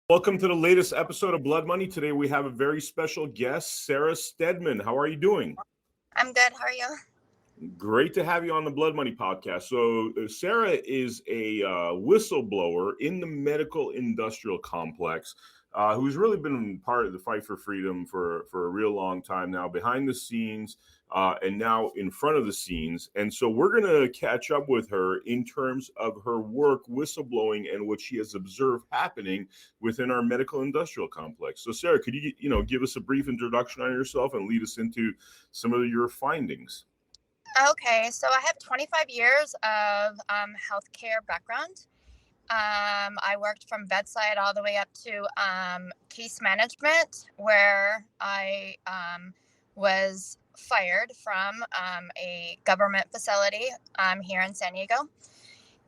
Welcome to the latest episode of Blood Money. Today we have a very special guest, Sarah Steadman. How are you doing? I'm good. How are you? Great to have you on the Blood Money podcast. So Sarah is a whistleblower in the medical industrial complex who's really been part of the fight for freedom for a real long time now, behind the scenes and now in front of the scenes. And so we're going to catch up with her in terms of her work whistleblowing and what she has observed happening within our medical industrial complex. So Sarah, could you give us a brief introduction on yourself and lead us into some of your findings? Okay, so I have 25 years of healthcare background. I worked from bedside all the way up to case management, where I was fired from a government facility here in San Diego.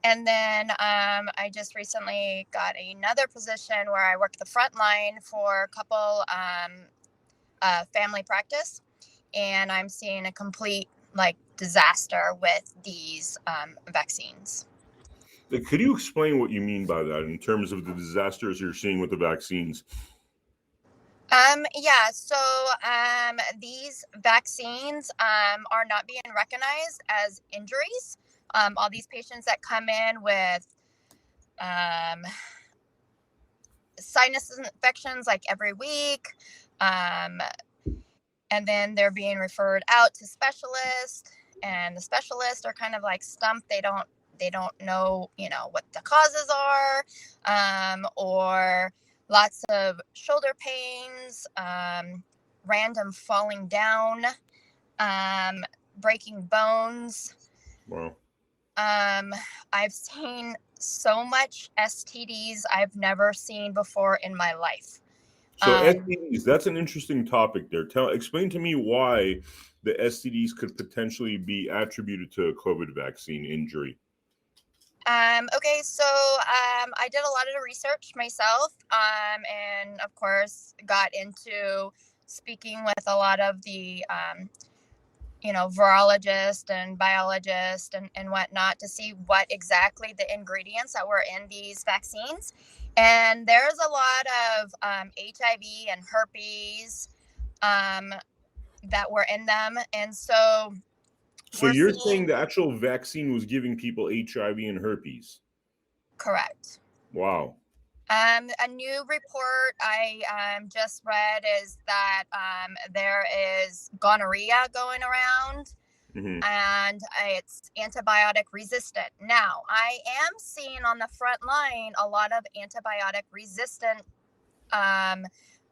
And then I just recently got another position where I work the front line for a couple family practice, and I'm seeing a complete disaster with these vaccines. Could you explain what you mean by that in terms of the disasters you're seeing with the vaccines? So these vaccines are not being recognized as injuries. All these patients that come in with sinus infections every week, and then they're being referred out to specialists, and the specialists are kind of stumped. They don't know, what the causes are, or lots of shoulder pains, random falling down, breaking bones. Wow. I've seen so much STDs I've never seen before in my life. So STDs, that's an interesting topic there. Explain to me why the STDs could potentially be attributed to a COVID vaccine injury. Okay, so I did a lot of the research myself, and of course got into speaking with a lot of the virologists and biologists and whatnot to see what exactly the ingredients that were in these vaccines. And there's a lot of HIV and herpes that were in them. And so you're saying the actual vaccine was giving people HIV and herpes? Correct. Wow. A new report I just read is that there is gonorrhea going around, and it's antibiotic resistant. Now, I am seeing on the front line a lot of antibiotic resistant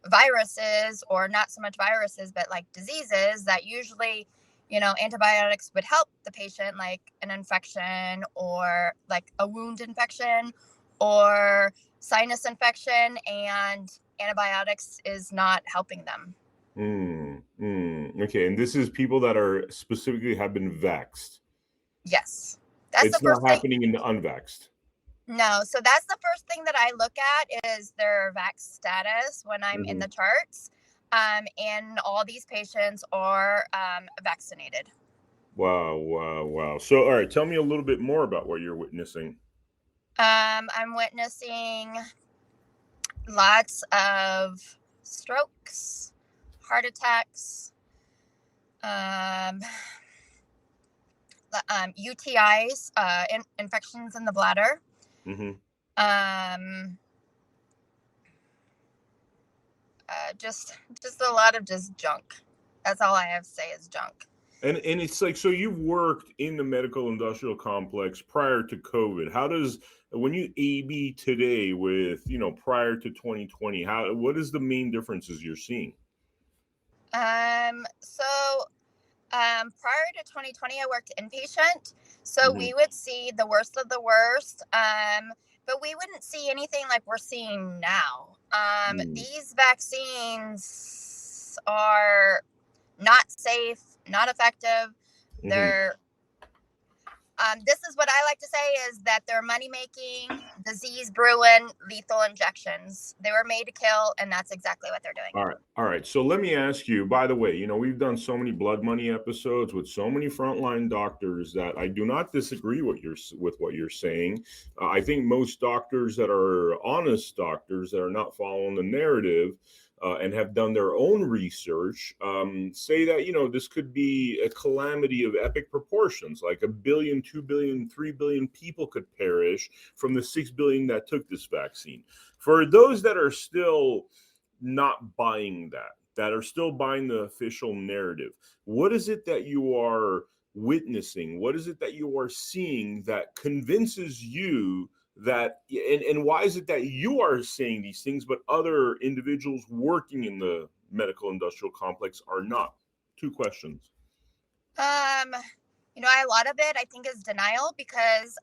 viruses, or not so much viruses, but diseases that usually, antibiotics would help the patient, like an infection or a wound infection or sinus infection, and antibiotics is not helping them. Okay, and this is people that are specifically have been vaxxed? Yes. It's not happening in the unvaxxed? No, so that's the first thing that I look at is their vax status when I'm in the charts, and all these patients are vaccinated. Wow. So, all right, tell me a little bit more about what you're witnessing. I'm witnessing lots of strokes, heart attacks, UTIs, infections in the bladder. Just a lot of just junk. That's all I have to say is junk. And it's so you've worked in the medical industrial complex prior to COVID. How does, when you A/B today with, prior to 2020, what is the main differences you're seeing? Prior to 2020, I worked inpatient. So we would see the worst of the worst. But we wouldn't see anything like we're seeing now. These vaccines are not safe, not effective. They're This is what I like to say is that they're money-making, disease-brewing, lethal injections. They were made to kill, and that's exactly what they're doing. All right. So let me ask you, by the way, we've done so many blood money episodes with so many frontline doctors that I do not disagree with what you're saying. I think most doctors that are honest doctors that are not following the narrative and have done their own research say that, this could be a calamity of epic proportions, like 1 billion, 2 billion, 3 billion people could perish from the 6 billion that took this vaccine. For those that are still not buying that are still buying the official narrative, what is it that you are witnessing? What is it that you are seeing that convinces you that, and why is it that you are saying these things, but other individuals working in the medical industrial complex are not? Two questions. A lot of it I think is denial because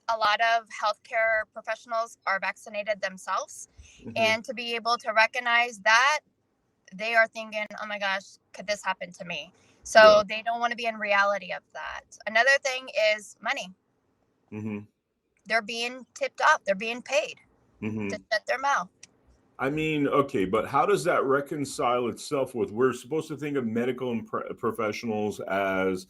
a lot of healthcare professionals are vaccinated themselves. Mm-hmm. And to be able to recognize that, they are thinking, oh my gosh, could this happen to me? So they don't want to be in reality of that. Another thing is money. Mm-hmm. They're being tipped off. They're being paid to shut their mouth. I mean, okay, but how does that reconcile itself with, we're supposed to think of medical professionals as,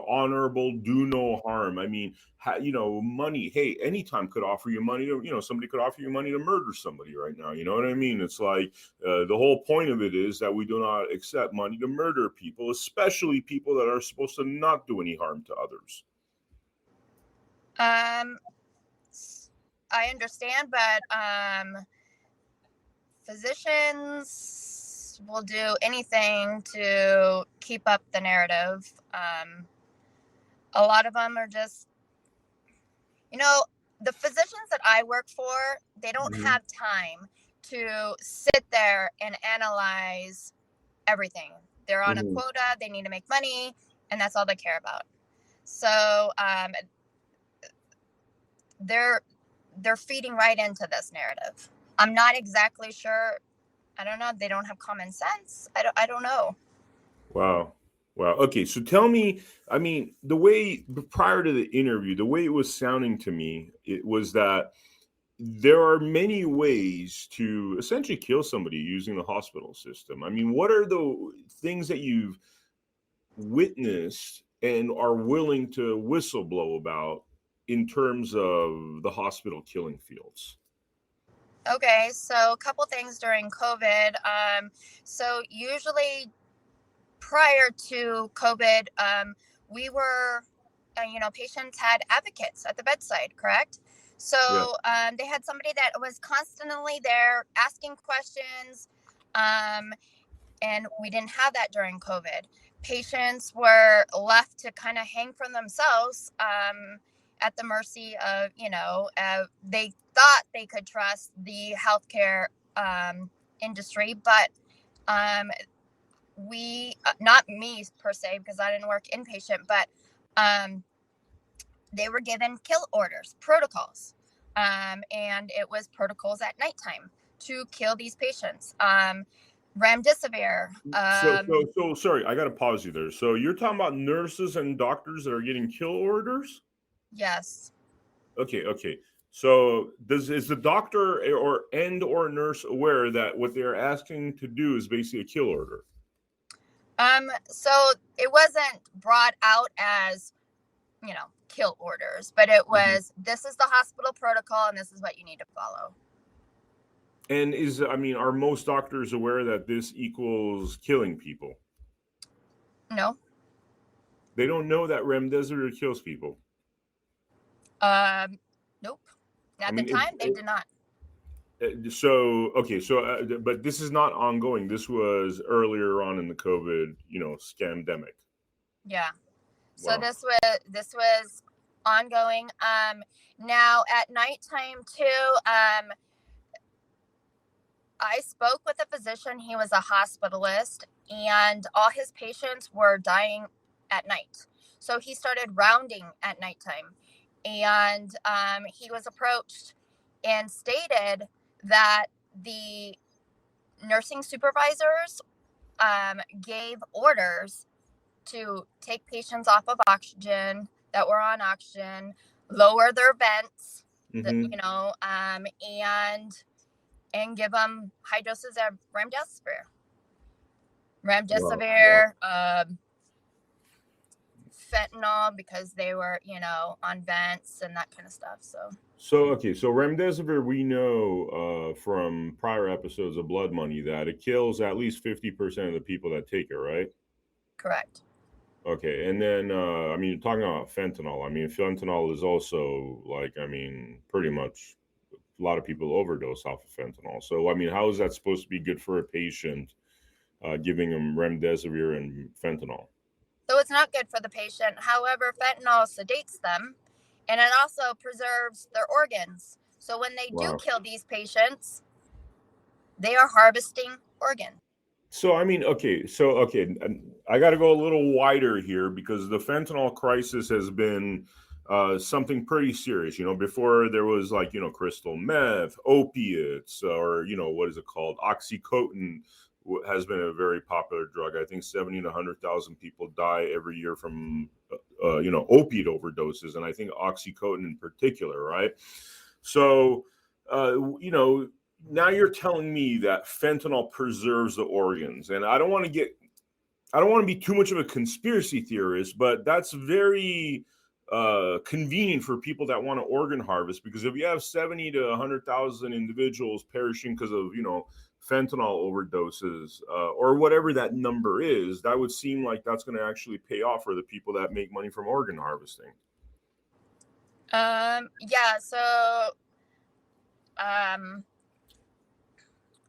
honorable, do no harm. I mean, money, hey, anytime could offer you money to, somebody could offer you money to murder somebody right now. You know what I mean? It's like the whole point of it is that we do not accept money to murder people, especially people that are supposed to not do any harm to others. I understand, but physicians will do anything to keep up the narrative. A lot of them are just, the physicians that I work for, they don't have time to sit there and analyze everything. They're on a quota, they need to make money, and that's all they care about. So they're feeding right into this narrative. I'm not exactly sure. I don't know. They don't have common sense. I don't know. Wow. Okay. So tell me, I mean, the way prior to the interview, the way it was sounding to me, it was that there are many ways to essentially kill somebody using the hospital system. I mean, what are the things that you've witnessed and are willing to whistleblow about in terms of the hospital killing fields? Okay, so a couple things during COVID. So usually prior to COVID, we were, patients had advocates at the bedside, correct? So they had somebody that was constantly there asking questions, and we didn't have that during COVID. Patients were left to kind of hang from themselves at the mercy of, they thought they could trust the healthcare industry, but we, not me per se, because I didn't work inpatient, but they were given kill orders, protocols, and it was protocols at nighttime to kill these patients. Remdesivir. So sorry, I got to pause you there. So you're talking about nurses and doctors that are getting kill orders? Yes. Okay. So is the doctor or nurse aware that what they're asking to do is basically a kill order? So it wasn't brought out as, kill orders, but it was, this is the hospital protocol and this is what you need to follow. And are most doctors aware that this equals killing people? No. They don't know that remdesivir kills people? Nope. At the time, they did not. But this is not ongoing. This was earlier on in the COVID, scamdemic. Yeah. So wow. This was ongoing. Now at nighttime too, I spoke with a physician. He was a hospitalist, and all his patients were dying at night. So he started rounding at nighttime, and he was approached and stated that the nursing supervisors gave orders to take patients off of oxygen, that were on auction, lower their vents, Mm-hmm. and give them high doses of remdesivir. Wow. Fentanyl, because they were, on vents and that kind of stuff. So remdesivir, we know from prior episodes of Blood Money that it kills at least 50% of the people that take it, right? Correct. Okay, and then you're talking about fentanyl. Fentanyl is also pretty much a lot of people overdose off of fentanyl. So how is that supposed to be good for a patient, giving them remdesivir and fentanyl? So it's not good for the patient. However, fentanyl sedates them, and it also preserves their organs. So when they do kill these patients, they are harvesting organs. So okay, I got to go a little wider here because the fentanyl crisis has been something pretty serious. Before there was crystal meth, opiates, or what is it called, OxyContin has been a very popular drug. I think 70 to 100,000 people die every year from opiate overdoses, and I think OxyContin in particular, right? So now you're telling me that fentanyl preserves the organs, and I don't want to be too much of a conspiracy theorist, but that's very convenient for people that want to organ harvest, because if you have 70 to 100,000 individuals perishing because of fentanyl overdoses, or whatever that number is, that would seem like that's going to actually pay off for the people that make money from organ harvesting. Yeah, so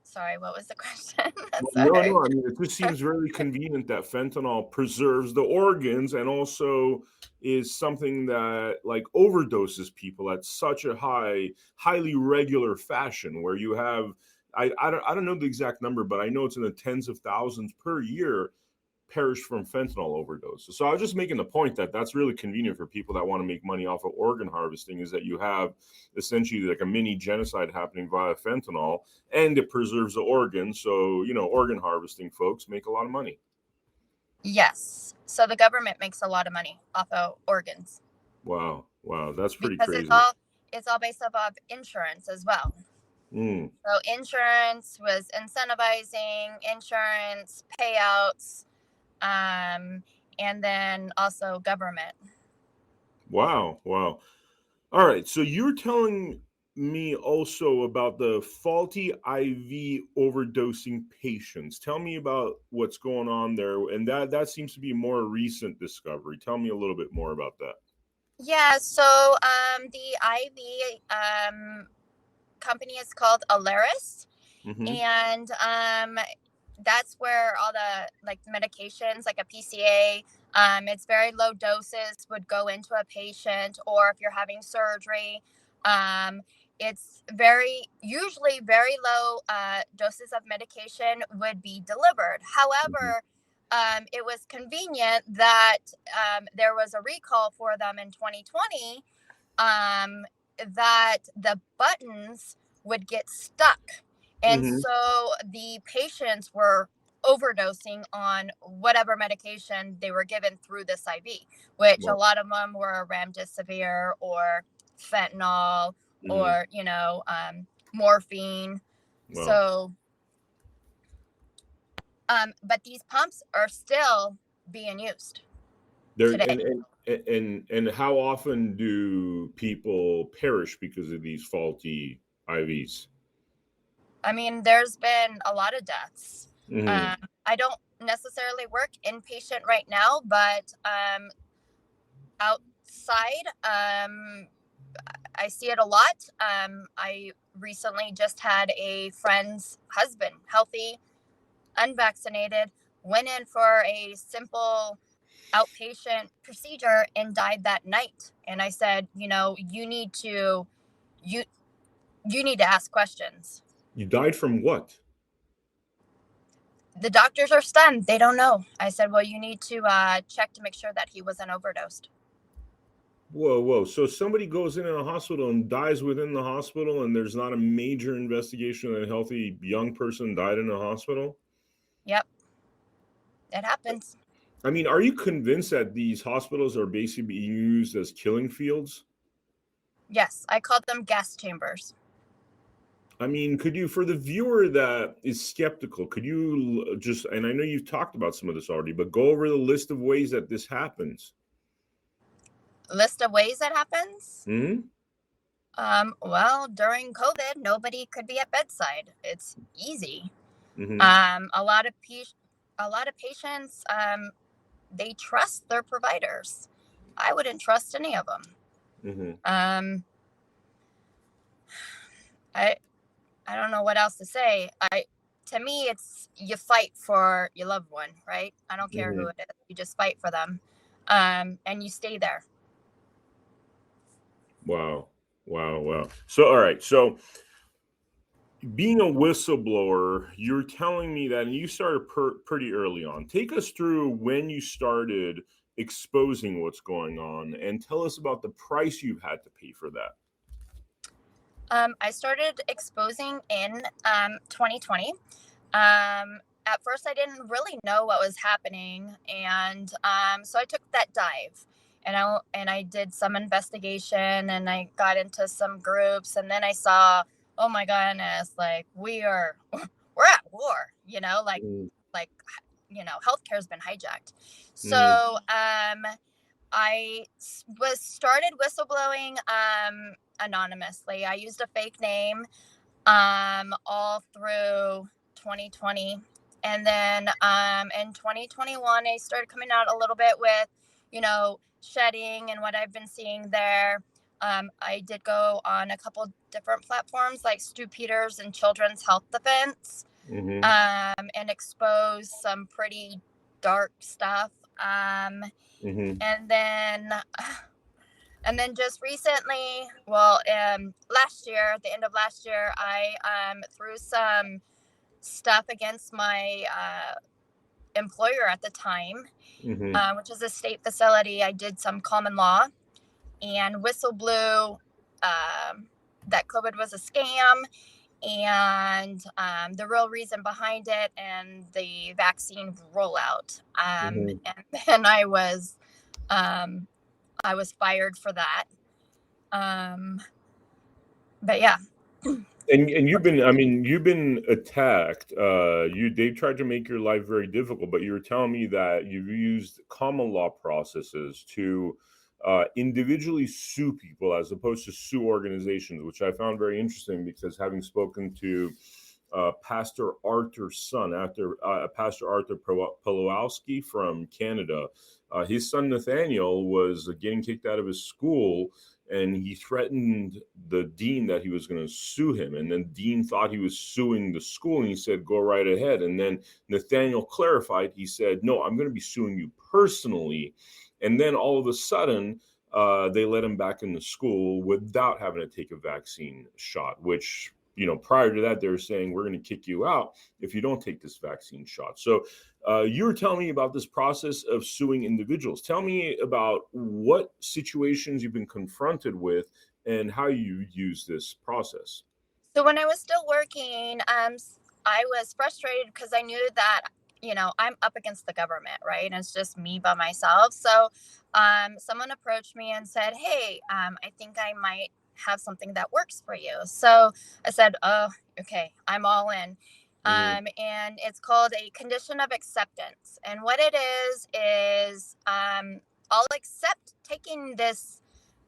sorry, what was the question? No, it just seems very convenient that fentanyl preserves the organs and also is something that overdoses people at such a highly regular fashion, where you have, I don't know the exact number, but I know it's in the tens of thousands per year perish from fentanyl overdoses. So I was just making the point that that's really convenient for people that want to make money off of organ harvesting, is that you have essentially like a mini genocide happening via fentanyl, and it preserves the organ. So, organ harvesting folks make a lot of money. Yes. So the government makes a lot of money off of organs. Wow. That's pretty because crazy. It's all based off of insurance as well. Mm. So insurance was incentivizing insurance payouts, and then also government. Wow. All right. So you're telling me also about the faulty IV overdosing patients. Tell me about what's going on there. And that seems to be a more recent discovery. Tell me a little bit more about that. Yeah. So the IV company is called Alaris. Mm-hmm. And that's where all the medications like a PCA, it's very low doses, would go into a patient, or if you're having surgery, it's usually very low doses of medication would be delivered. However, it was convenient that there was a recall for them in 2020, that the buttons would get stuck. And so the patients were overdosing on whatever medication they were given through this IV, which a lot of them were remdesivir or fentanyl or, morphine. Wow. So, but these pumps are still being used today. And how often do people perish because of these faulty IVs? There's been a lot of deaths. I don't necessarily work inpatient right now, but outside, I see it a lot. I recently just had a friend's husband, healthy, unvaccinated, went in for a simple outpatient procedure and died that night. And I said, you need to ask questions. You died from what? The doctors are stunned. They don't know. I said, well, you need to check to make sure that he wasn't overdosed. Whoa. So somebody goes in a hospital and dies within the hospital, and there's not a major investigation that a healthy young person died in a hospital? Yep. It happens. I mean, are you convinced that these hospitals are basically being used as killing fields? Yes, I called them gas chambers. I mean, could you, for the viewer that is skeptical, could you just, and I know you've talked about some of this already, but go over the list of ways that this happens? List of ways that happens. Hmm. Well, during COVID, nobody could be at bedside. It's easy. Hmm. A lot of patients, they trust their providers. I wouldn't trust any of them. Hmm. I I don't know what else to say. To me, it's you fight for your loved one, right? I don't care who Hmm. it is. You just fight for them, and you stay there. Wow. Wow. Wow. So, all right. So, being a whistleblower, you're telling me that, and you started pretty early on. Take us through when you started exposing what's going on, and tell us about the price you've had to pay for that. I started exposing in 2020. At first, I didn't really know what was happening, and so I took that dive, and I did some investigation, and I got into some groups, and then I saw, oh my goodness, like we're at war, like healthcare's been hijacked. Mm-hmm. So I was started whistleblowing anonymously. I used a fake name all through 2020. And then in 2021, I started coming out a little bit with, shedding and what I've been seeing there. I did go on a couple different platforms like Stu Peters and Children's Health Defense, Mm-hmm. and expose some pretty dark stuff. Mm-hmm. And then and then just recently, well, last year, at the end of last year, I threw some stuff against my employer at the time, Mm-hmm. which is a state facility. I did some common law and whistleblew that COVID was a scam, and the real reason behind it and the vaccine rollout. Mm-hmm. And then I was fired for that. Um, but yeah. And you've been, I mean, you've been attacked. They tried to make your life very difficult, but you were telling me that you've used common law processes to individually sue people as opposed to sue organizations, which I found very interesting because having spoken to Pastor Arthur's son, after Pastor Arthur Pawlowski from Canada, his son Nathaniel was getting kicked out of his school, and he threatened the dean that he was going to sue him. And then dean thought he was suing the school, and he said, "Go right ahead." And then Nathaniel clarified. He said, "No, I'm going to be suing you personally." And then all of a sudden, they let him back in the school without having to take a vaccine shot, which, prior to that, they were saying, "We're going to kick you out if you don't take this vaccine shot." So you were telling me about this process of suing individuals. Tell me about what situations you've been confronted with and how you use this process. So when I was still working, I was frustrated because I knew that, I'm up against the government, right? And it's just me by myself. So someone approached me and said, "Hey, I think I might have something that works for you." So I said, "Oh, okay, I'm all in." Mm-hmm. And it's called a condition of acceptance. And what it is I'll accept taking this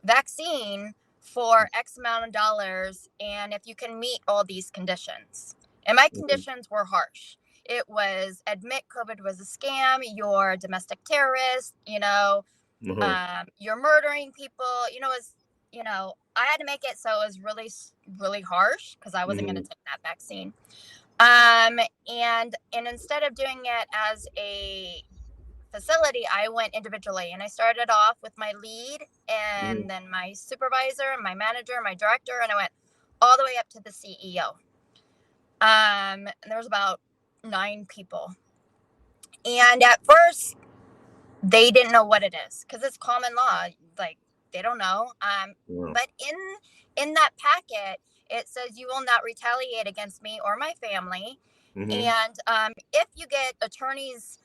vaccine for X amount of dollars, and if you can meet all these conditions. And my conditions were harsh. It was admit COVID was a scam, you're a domestic terrorist, Uh-huh. you're murdering people. I had to make it so it was really, really harsh because I wasn't going to Mm-hmm. take that vaccine. And instead of doing it as a facility, I went individually, and I started off with my lead Mm-hmm. and then my supervisor, my manager, my director, and I went all the way up to the CEO. And there was about 9 people. And at first, they didn't know what it is because it's common law. Like, they don't know. Yeah. But in that packet, it says you will not retaliate against me or my family. Mm-hmm. And if you get attorneys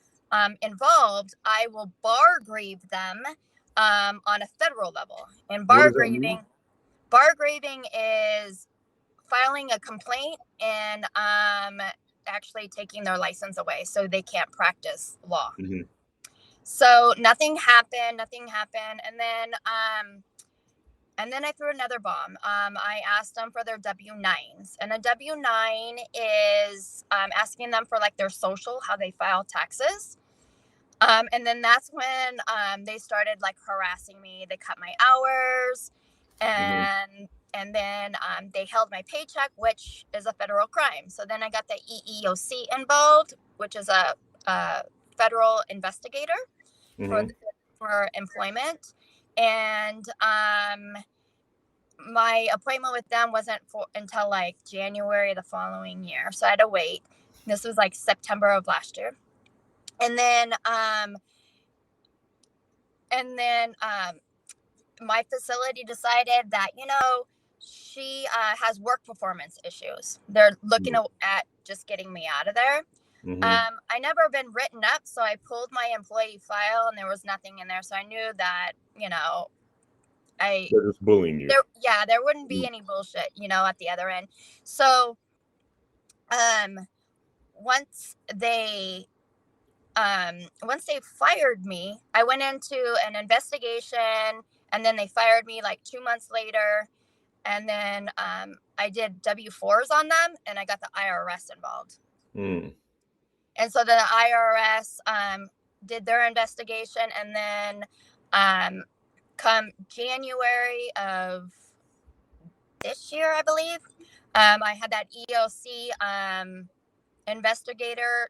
involved, I will bar grieve them on a federal level. And What does that mean? bar grieving is filing a complaint and actually taking their license away so they can't practice law. Mm-hmm. So nothing happened, and then I threw another bomb. I asked them for their W-9s, and a W-9 is asking them for like their social, how they file taxes. And then that's when they started like harassing me. They cut my hours, and then they held my paycheck, which is a federal crime. So then I got the EEOC involved, which is a federal investigator for employment. And my appointment with them wasn't until like January the following year. So I had to wait. This was like September of last year. And then my facility decided that, she has work performance issues. They're looking at just getting me out of there. I never been written up, so I pulled my employee file and there was nothing in there. So I knew that, they're just bullying you. There wouldn't be any bullshit, at the other end. So once they fired me, I went into an investigation, and then they fired me like 2 months later. And then I did W-4s on them, and I got the IRS involved. And so the IRS did their investigation, and then come January of this year, I believe, I had that EOC investigator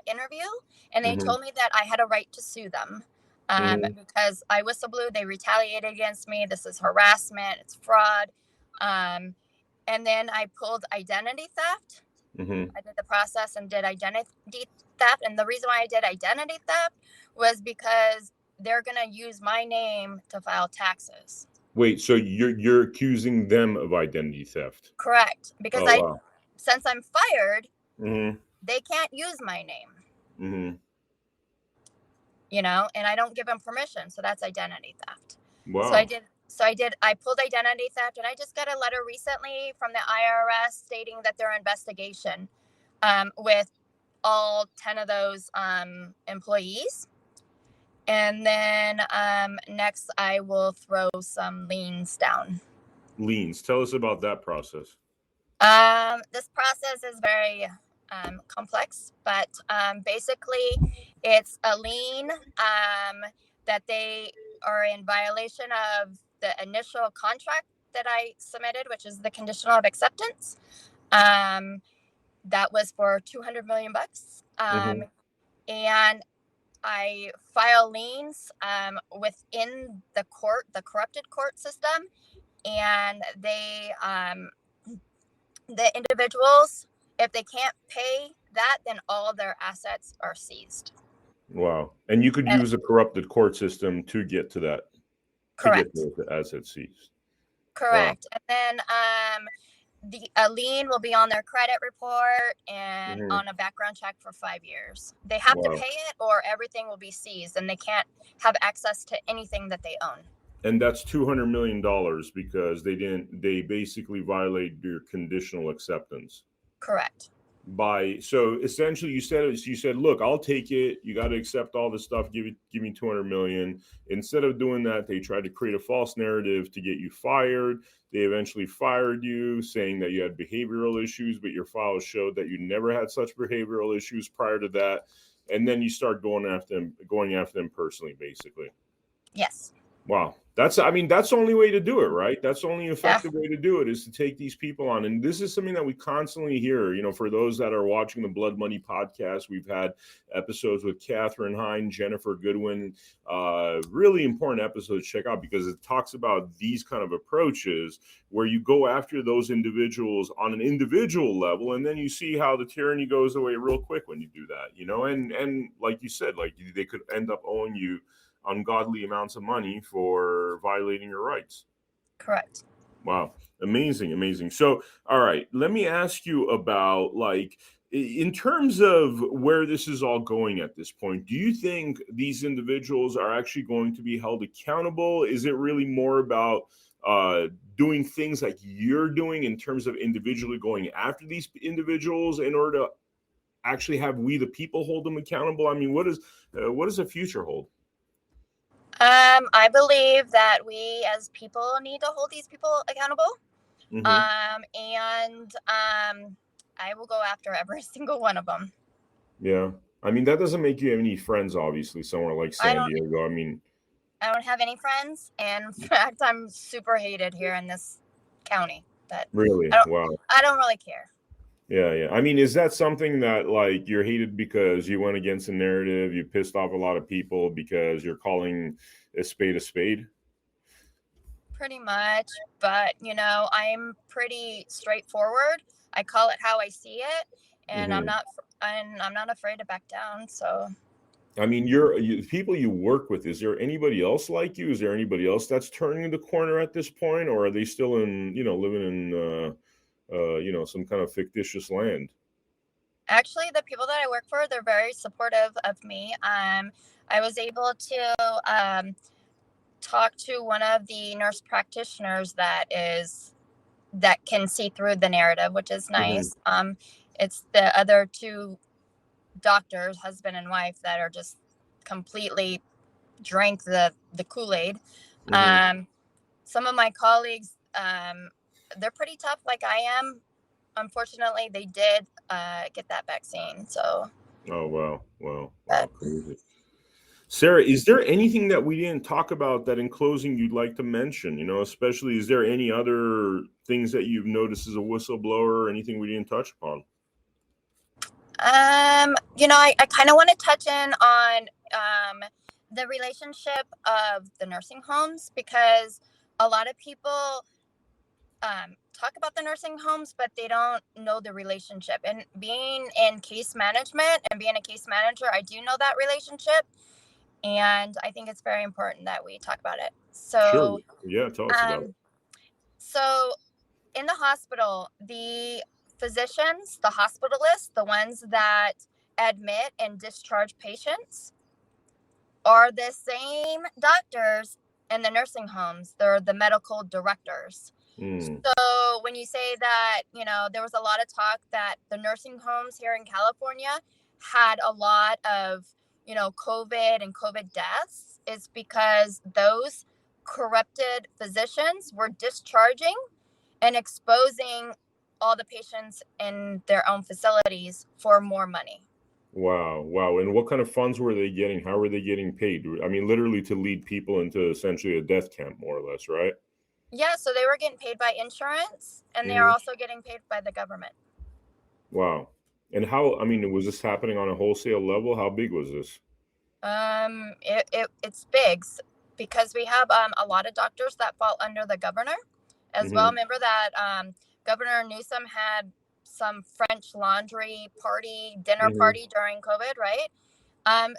interview, and they told me that I had a right to sue them because I whistleblew. They retaliated against me. This is harassment. It's fraud. And then I pulled identity theft. I did the process and did identity theft. And the reason why I did identity theft was because they're going to use my name to file taxes. Wait, so you're accusing them of identity theft? Correct. Because since I'm fired, they can't use my name. And I don't give them permission. So that's identity theft. Wow. I pulled identity theft, and I just got a letter recently from the IRS stating that their investigation with all 10 of those employees. And then next I will throw some liens down. Liens. Tell us about that process. This process is very complex, but basically it's a lien that they are in violation of the initial contract that I submitted, which is the conditional of acceptance. That was for $200 million. And I file liens within the corrupted court system, and the individuals, if they can't pay that, then all of their assets are seized. Wow. And you could use a corrupted court system to get to that. Correct. To get the assets seized. Correct. Wow. And then a lien will be on their credit report and on a background check for 5 years. They have to pay it, or everything will be seized, and they can't have access to anything that they own. And that's $200 million because they basically violated your conditional acceptance. Correct. So essentially you said, look, I'll take it. You got to accept all this stuff. Give me $200 million. Instead of doing that, they tried to create a false narrative to get you fired. They eventually fired you, saying that you had behavioral issues, but your files showed that you never had such behavioral issues prior to that. And then you start going after them personally, basically. Yes. Wow. That's the only way to do it, right? That's the only effective way to do it, is to take these people on. And this is something that we constantly hear, for those that are watching the Blood Money podcast. We've had episodes with Catherine Hine, Jennifer Goodwin, really important episodes to check out, because it talks about these kind of approaches where you go after those individuals on an individual level, and then you see how the tyranny goes away real quick when you do that, and like you said, like they could end up owing you ungodly amounts of money for violating your rights. Correct. Wow. Amazing. So, all right, let me ask you about, like, In terms of where this is all going at this point, do you think these individuals are actually going to be held accountable? Is it really more about doing things like you're doing in terms of individually going after these individuals in order to actually have we the people hold them accountable? I mean, what does the future hold? I believe that we as people need to hold these people accountable. And I will go after every single one of them. Yeah. I mean, that doesn't make you have any friends, obviously, somewhere like San Diego. I don't have any friends. And in fact, I'm super hated here in this county. But really? Wow. I don't really care. Yeah. I mean, is that something that like you're hated because you went against the narrative, you pissed off a lot of people because you're calling a spade a spade? Pretty much, but I'm pretty straightforward. I call it how I see it, and I'm not afraid to back down. So, I mean, people you work with, is there anybody else like you? Is there anybody else that's turning the corner at this point, or are they still living in some kind of fictitious land? Actually, the people that I work for, they're very supportive of me. I was able to talk to one of the nurse practitioners that can see through the narrative, which is nice. It's the other two doctors, husband and wife, that are just completely drank the Kool-Aid. Some of my colleagues, they're pretty tough like I am. Unfortunately, they did get that vaccine. So. Oh, wow, crazy. Sarah, is there anything that we didn't talk about that in closing you'd like to mention? Especially, is there any other things that you've noticed as a whistleblower or anything we didn't touch upon? I kind of want to touch in on the relationship of the nursing homes, because a lot of people talk about the nursing homes, but they don't know the relationship. And being in case management and being a case manager, I do know that relationship. And I think it's very important that we talk about it. So, sure. Yeah, tell us about it. So in the hospital, the physicians, the hospitalists, the ones that admit and discharge patients, are the same doctors in the nursing homes. They're the medical directors. So when you say that, there was a lot of talk that the nursing homes here in California had a lot of, COVID and COVID deaths, is because those corrupted physicians were discharging and exposing all the patients in their own facilities for more money. Wow. And what kind of funds were they getting? How were they getting paid? I mean, literally to lead people into essentially a death camp, more or less, right? Yeah, so they were getting paid by insurance, and they are also getting paid by the government. Wow. And was this happening on a wholesale level? How big was this? It's big, because we have a lot of doctors that fall under the governor as well. Remember that Governor Newsom had some French Laundry dinner party during COVID, right?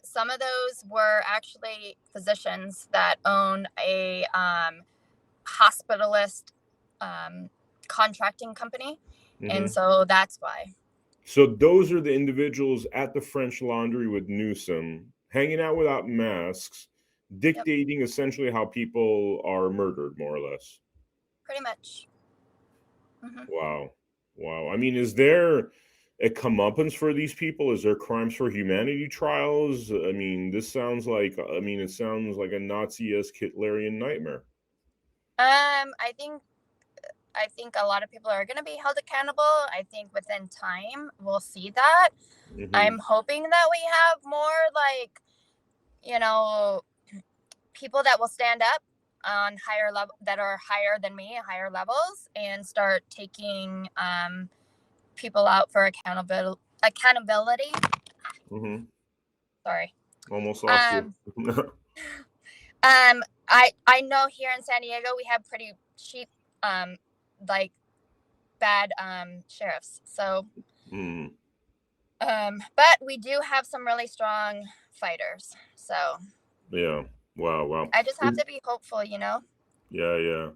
Some of those were actually physicians that own a hospitalist contracting company. And so that's why. So those are the individuals at the French Laundry with Newsom, hanging out without masks, dictating essentially how people are murdered, more or less. Pretty much. Wow. I mean, is there a comeuppance for these people? Is there crimes for humanity trials? I mean, it sounds like a Nazi-esque Hitlerian nightmare. I think a lot of people are going to be held accountable. I think within time we'll see that. I'm hoping that we have more people that will stand up on higher level, that are higher than me, higher levels, and start taking people out for accountability. Sorry. Almost lost you. I know here in San Diego we have pretty cheap bad sheriffs. So but we do have some really strong fighters. So yeah. Wow. I just have to be hopeful, Yeah.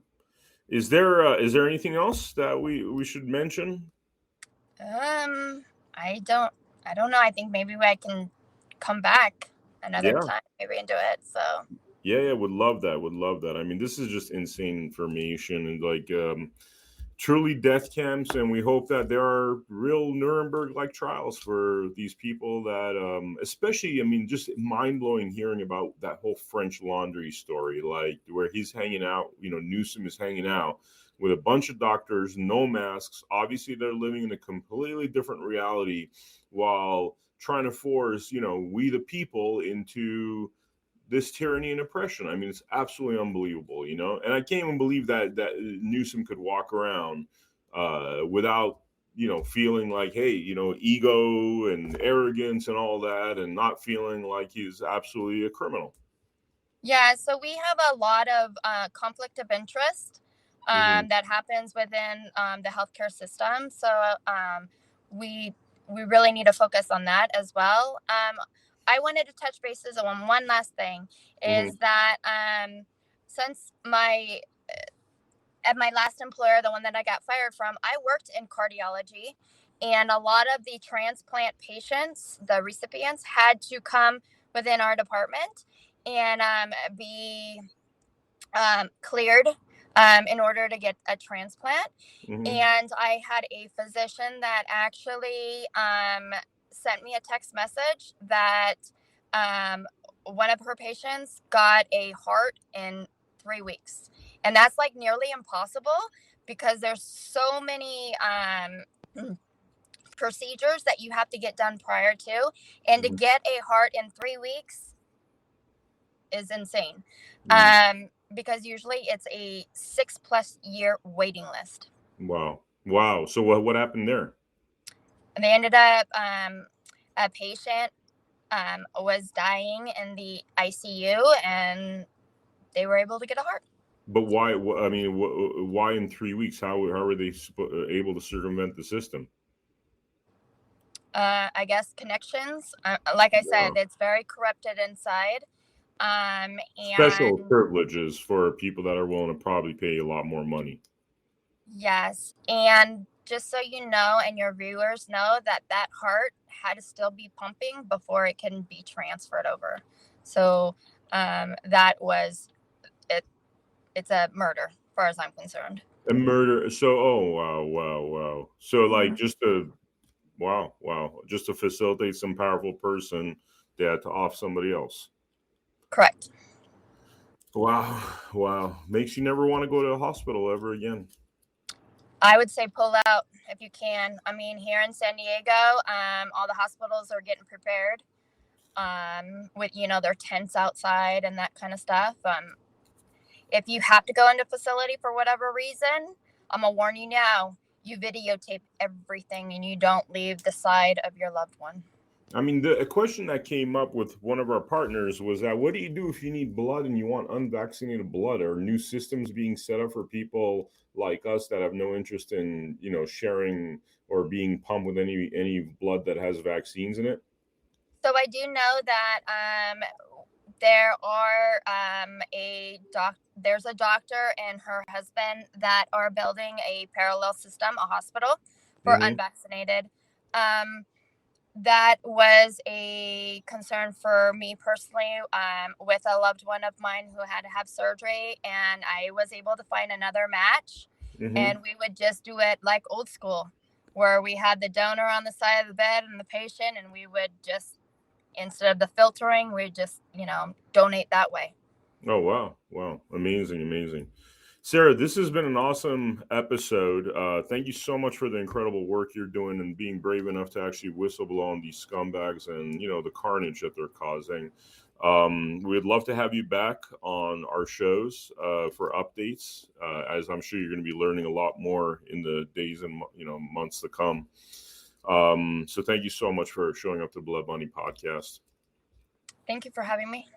Is there anything else that we should mention? I I don't know. I think maybe I can come back another Yeah. time, maybe, and do it. So Yeah, would love that. Would love that. I mean, this is just insane information, and like truly death camps, and we hope that there are real Nuremberg like trials for these people that especially, I mean, just mind-blowing hearing about that whole French Laundry story, like where he's hanging out, Newsom is hanging out with a bunch of doctors, no masks. Obviously they're living in a completely different reality while trying to force, we the people into this tyranny and oppression. I mean, it's absolutely unbelievable, And I can't even believe that Newsom could walk around without, feeling like, hey, ego and arrogance and all that, and not feeling like he's absolutely a criminal. yeah, so we have a lot of conflict of interest that happens within the healthcare system. So we we really need to focus on that as well. I wanted to touch bases on one last thing Mm-hmm. is that since at my last employer, the one that I got fired from, I worked in cardiology, and a lot of the transplant patients, the recipients, had to come within our department and be cleared in order to get a transplant. Mm-hmm. And I had a physician that actually sent me a text message that one of her patients got a heart in 3 weeks. And that's like nearly impossible because there's so many procedures that you have to get done prior to. And to get a heart in 3 weeks is insane. Because usually it's a 6+ year waiting list. Wow. So what happened there? And they ended up, a patient was dying in the ICU and they were able to get a heart. But why? I mean, why in 3 weeks? How were they able to circumvent the system? I guess connections. Like I said, Wow. it's very corrupted inside. Special And privileges for people that are willing to probably pay a lot more money. yes, and just so you know, and your viewers know that that heart had to still be pumping before it can be transferred over. So that was it. It's a murder, as far as I'm concerned. A murder. So, oh wow. So, like, Mhm. just to just to facilitate some powerful person, they had to off somebody else. Correct. Wow. Makes you never want to go to a hospital ever again. I would say pull out if you can. I mean, here in San Diego, all the hospitals are getting prepared with their tents outside and that kind of stuff. If you have to go into a facility for whatever reason, I'm gonna warn you now. You videotape everything and you don't leave the side of your loved one. I mean, a question that came up with one of our partners was that what do you do if you need blood and you want unvaccinated blood? Are new systems being set up for people like us that have no interest in, sharing or being pumped with any blood that has vaccines in it? So I do know that there are there's a doctor and her husband that are building a parallel system, a hospital for Mm-hmm. unvaccinated. That was a concern for me personally, with a loved one of mine who had to have surgery, and I was able to find another match, Mm-hmm. and we would just do it like old school, where we had the donor on the side of the bed and the patient, and we would just, instead of the filtering, we just donate that way. Oh wow. Amazing. Sarah, this has been an awesome episode. Thank you so much for the incredible work you're doing and being brave enough to actually whistleblow on these scumbags and the carnage that they're causing. We'd love to have you back on our shows for updates, as I'm sure you're going to be learning a lot more in the days and months to come. So thank you so much for showing up to Blood Money Podcast. Thank you for having me.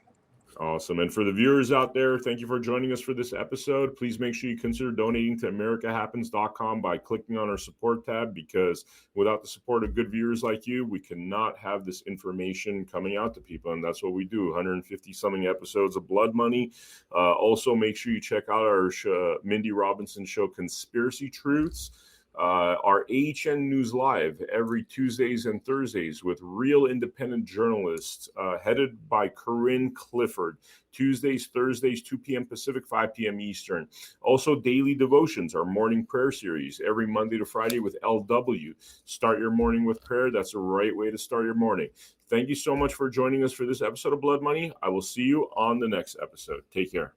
Awesome. And for the viewers out there, thank you for joining us for this episode. Please make sure you consider donating to americahappens.com by clicking on our support tab, because without the support of good viewers like you, we cannot have this information coming out to people. And that's what we do. 150 something episodes of Blood Money. Also, make sure you check out our Mindy Robinson show, Conspiracy Truths. Our AHN News Live every Tuesdays and Thursdays with real independent journalists headed by Corinne Clifford. Tuesdays, Thursdays, 2 p.m. Pacific, 5 p.m. Eastern. Also, Daily Devotions, our morning prayer series, every Monday to Friday with LW. Start your morning with prayer. That's the right way to start your morning. Thank you so much for joining us for this episode of Blood Money. I will see you on the next episode. Take care.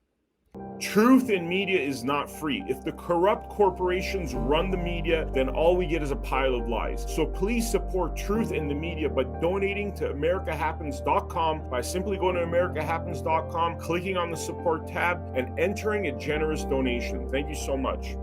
Truth in media is not free. If the corrupt corporations run the media, then all we get is a pile of lies. So please support truth in the media by donating to americahappens.com by simply going to americahappens.com, clicking on the support tab, and entering a generous donation. Thank you so much.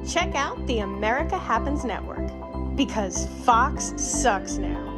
Check out the America Happens Network, because Fox sucks now.